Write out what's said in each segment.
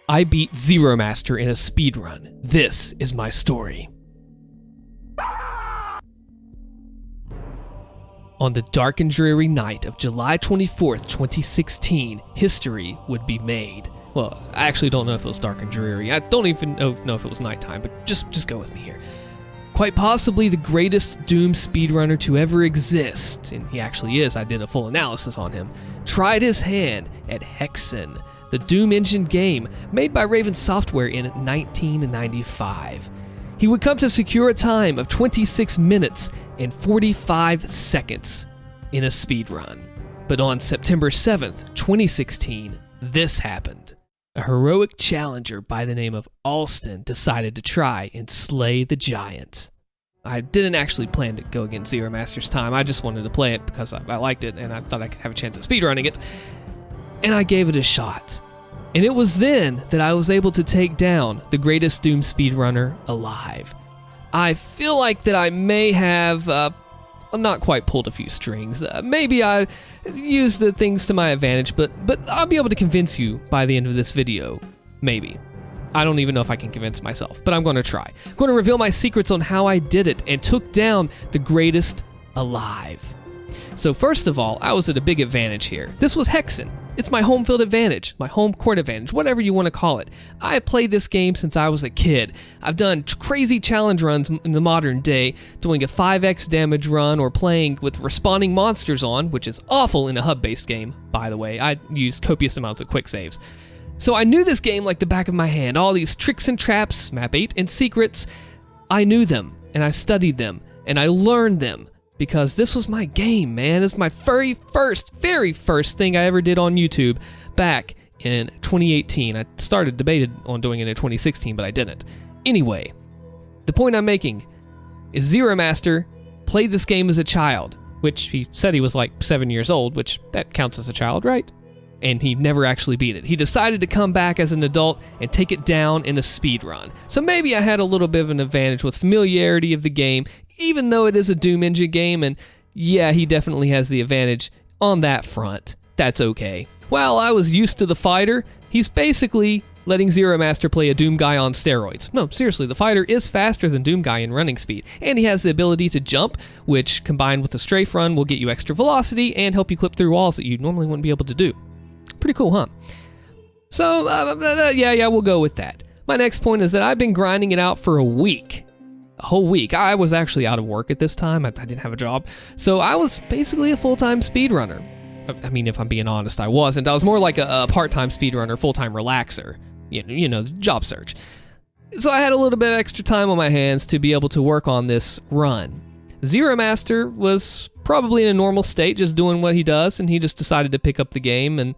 I beat Zero Master in a speedrun. This is my story. On the dark and dreary night of July 24th, 2016, history would be made. Well, I actually don't know if it was dark and dreary. I don't even know if it was nighttime, but just go with me here. Quite possibly the greatest Doom speedrunner to ever exist, and he actually is, I did a full analysis on him, tried his hand at Hexen, the Doom engine game made by Raven Software in 1995. He would come to secure a time of 26 minutes and 45 seconds in a speedrun. But on September 7th, 2016, this happened. A heroic challenger by the name of Allstin decided to try and slay the giant. I didn't actually plan to go against Zero Master's time. I just wanted to play it because I liked it and I thought I could have a chance at speedrunning it. And I gave it a shot. And it was then that I was able to take down the greatest Doom speedrunner alive. I feel like that I may have not quite pulled a few strings. Maybe I used the things to my advantage, but I'll be able to convince you by the end of this video. Maybe. I don't even know if I can convince myself, but I'm going to try. I'm going to reveal my secrets on how I did it and took down the greatest alive. So first of all, I was at a big advantage here. This was Hexen. It's my home field advantage, my home court advantage, whatever you want to call it. I have played this game since I was a kid. I've done crazy challenge runs in the modern day, doing a 5x damage run or playing with respawning monsters on, which is awful in a hub-based game, by the way. I used copious amounts of quick saves. So I knew this game like the back of my hand. All these tricks and traps, map 8, and secrets, I knew them, and I studied them, and I learned them. Because this was my game, man. It's my very first thing I ever did on YouTube back in 2018. I debated on doing it in 2016, but I didn't. Anyway, the point I'm making is Zero Master played this game as a child, which he said he was like 7 years old, which that counts as a child, right? And he never actually beat it. He decided to come back as an adult and take it down in a speedrun. So maybe I had a little bit of an advantage with familiarity of the game, even though it is a Doom engine game, and yeah, he definitely has the advantage on that front. That's okay. While I was used to the fighter, he's basically letting Zero Master play a Doom guy on steroids. No, seriously, the fighter is faster than Doom guy in running speed, and he has the ability to jump, which combined with a strafe run will get you extra velocity and help you clip through walls that you normally wouldn't be able to do. Pretty cool, huh? So, yeah, we'll go with that. My next point is that I've been grinding it out for a week. A whole week. I was actually out of work at this time. I didn't have a job. So I was basically a full-time speedrunner. I mean, if I'm being honest, I wasn't. I was more like a part-time speedrunner, full-time relaxer. You know, the job search. So I had a little bit of extra time on my hands to be able to work on this run. Zero Master was probably in a normal state, just doing what he does, and he just decided to pick up the game, and,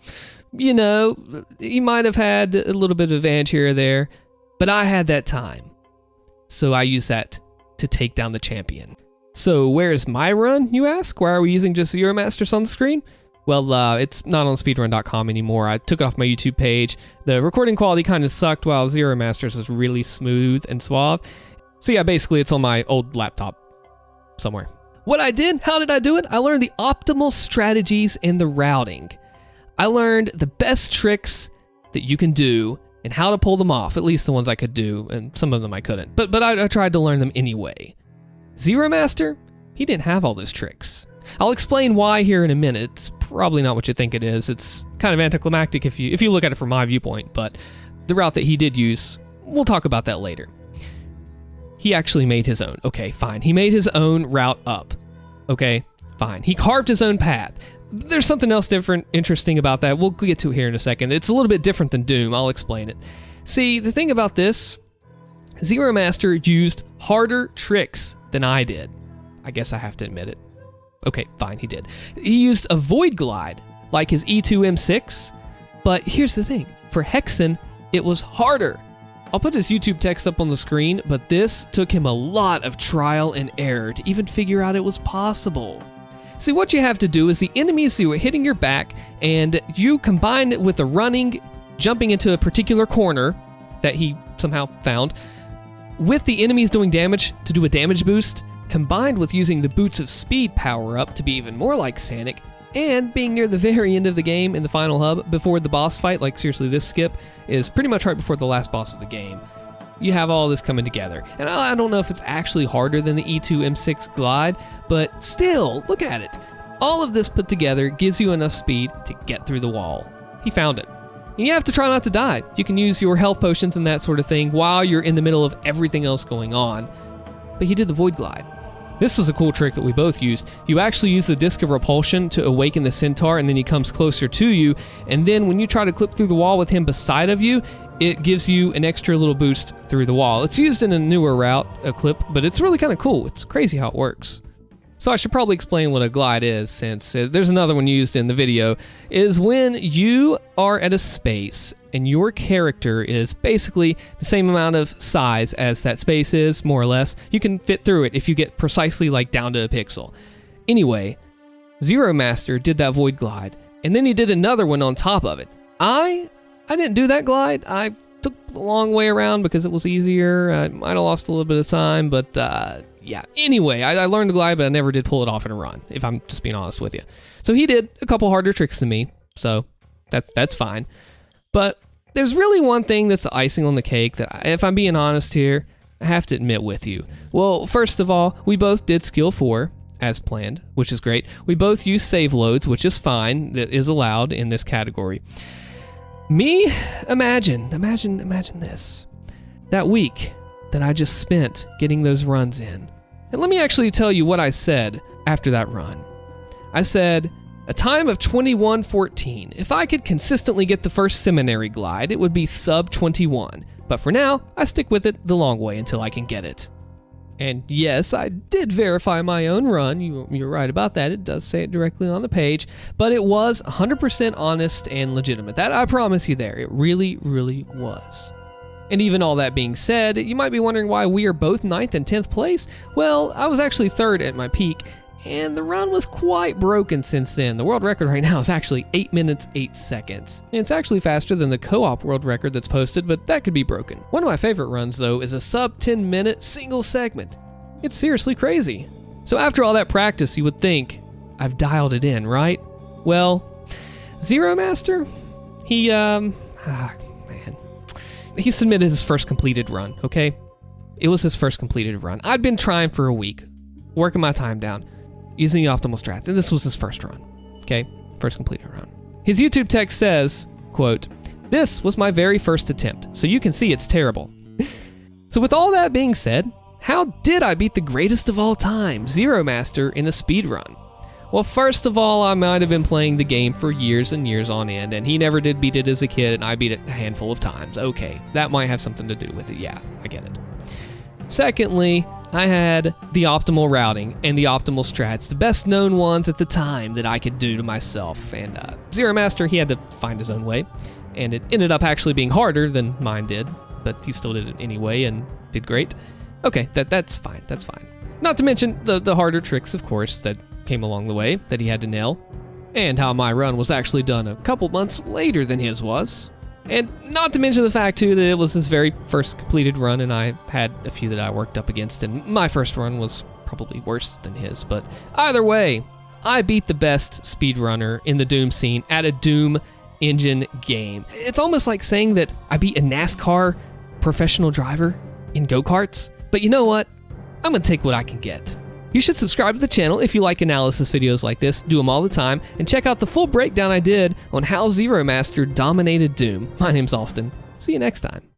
you know, he might have had a little bit of advantage here or there, but I had that time. So I used that to take down the champion. So where's my run, you ask? Why are we using just Zero Masters on the screen? Well, it's not on speedrun.com anymore. I took it off my YouTube page. The recording quality kind of sucked while Zero Masters was really smooth and suave. So yeah, basically it's on my old laptop somewhere. What I did, how did I do it? I learned the optimal strategies in the routing. I learned the best tricks that you can do and how to pull them off, at least the ones I could do, and some of them I couldn't. But I tried to learn them anyway. Zero Master, he didn't have all those tricks. I'll explain why here in a minute. It's probably not what you think it is. It's kind of anticlimactic if you look at it from my viewpoint, but the route that he did use, we'll talk about that later. He actually made his own. Okay, fine. He made his own route up. Okay, fine. He carved his own path. There's something else different, interesting about that. We'll get to it here in a second. It's a little bit different than Doom. I'll explain it. See, the thing about this, Zero Master used harder tricks than I did. I guess I have to admit it. Okay, fine, he did. He used a Void Glide, like his E2M6, but here's the thing. For Hexen, it was harder. I'll put his YouTube text up on the screen, but this took him a lot of trial and error to even figure out it was possible. See, what you have to do is the enemies who are hitting your back, and you combine it with the running, jumping into a particular corner that he somehow found, with the enemies doing damage to do a damage boost, combined with using the Boots of Speed power-up to be even more like Sanic, and being near the very end of the game in the final hub before the boss fight, like seriously, this skip is pretty much right before the last boss of the game. You have all this coming together. And I don't know if it's actually harder than the E2 M6 glide, but still, look at it. All of this put together gives you enough speed to get through the wall. He found it. And you have to try not to die. You can use your health potions and that sort of thing while you're in the middle of everything else going on. But he did the void glide. This was a cool trick that we both used. You actually use the disc of repulsion to awaken the centaur, and then he comes closer to you, and then when you try to clip through the wall with him beside of you, it gives you an extra little boost through the wall. It's used in a newer route, a clip, but it's really kind of cool. It's crazy how it works. So I should probably explain what a glide is, since there's another one used in the video, is when you are at a space and your character is basically the same amount of size as that space is, more or less. You can fit through it if you get precisely like down to a pixel. Anyway, Zero Master did that void glide, and then he did another one on top of it. I didn't do that glide. I took the long way around because it was easier. I might have lost a little bit of time, but yeah. Anyway, I learned the glide, but I never did pull it off in a run, if I'm just being honest with you. So he did a couple harder tricks than me, so that's fine. But there's really one thing that's the icing on the cake that, if I'm being honest here, I have to admit with you. Well, first of all, we both did skill 4 as planned, which is great. We both used save loads, which is fine. That is allowed in this category. Me, imagine this. That week that I just spent getting those runs in. And let me actually tell you what I said after that run. I said, a time of 21:14. If I could consistently get the first seminary glide, it would be sub 21. But for now, I stick with it the long way until I can get it. And yes, I did verify my own run. You're right about that. It does say it directly on the page. But it was 100% honest and legitimate. That I promise you there. It really, really was. And even all that being said, you might be wondering why we are both 9th and 10th place. Well, I was actually 3rd at my peak, and the run was quite broken since then. The world record right now is actually 8 minutes, 8 seconds. And it's actually faster than the co-op world record that's posted, but that could be broken. One of my favorite runs, though, is a sub 10 minute single segment. It's seriously crazy. So after all that practice, you would think, I've dialed it in, right? Well, Zero Master, he submitted his first completed run, okay? It was his first completed run. I'd been trying for a week, working my time down, using the optimal strats, and this was his first run, okay? First completed run. His YouTube text says, quote, "This was my very first attempt, so you can see it's terrible." So with all that being said, how did I beat the greatest of all time, Zero Master, in a speedrun? Well, first of all, I might have been playing the game for years and years on end, and he never did beat it as a kid, and I beat it a handful of times. Okay, that might have something to do with it. Yeah, I get it. Secondly, I had the optimal routing and the optimal strats, the best known ones at the time that I could do to myself. And Zero Master, he had to find his own way, and it ended up actually being harder than mine did, but he still did it anyway and did great. Okay, that's fine. Not to mention the harder tricks, of course, that came along the way that he had to nail, and how my run was actually done a couple months later than his was. And not to mention the fact, too, that it was his very first completed run, and I had a few that I worked up against, and my first run was probably worse than his. But either way, I beat the best speedrunner in the Doom scene at a Doom engine game. It's almost like saying that I beat a NASCAR professional driver in go-karts. But you know what? I'm gonna take what I can get. You should subscribe to the channel if you like analysis videos like this, do them all the time, and check out the full breakdown I did on how Zero Master dominated Doom. My name's Allstin. See you next time.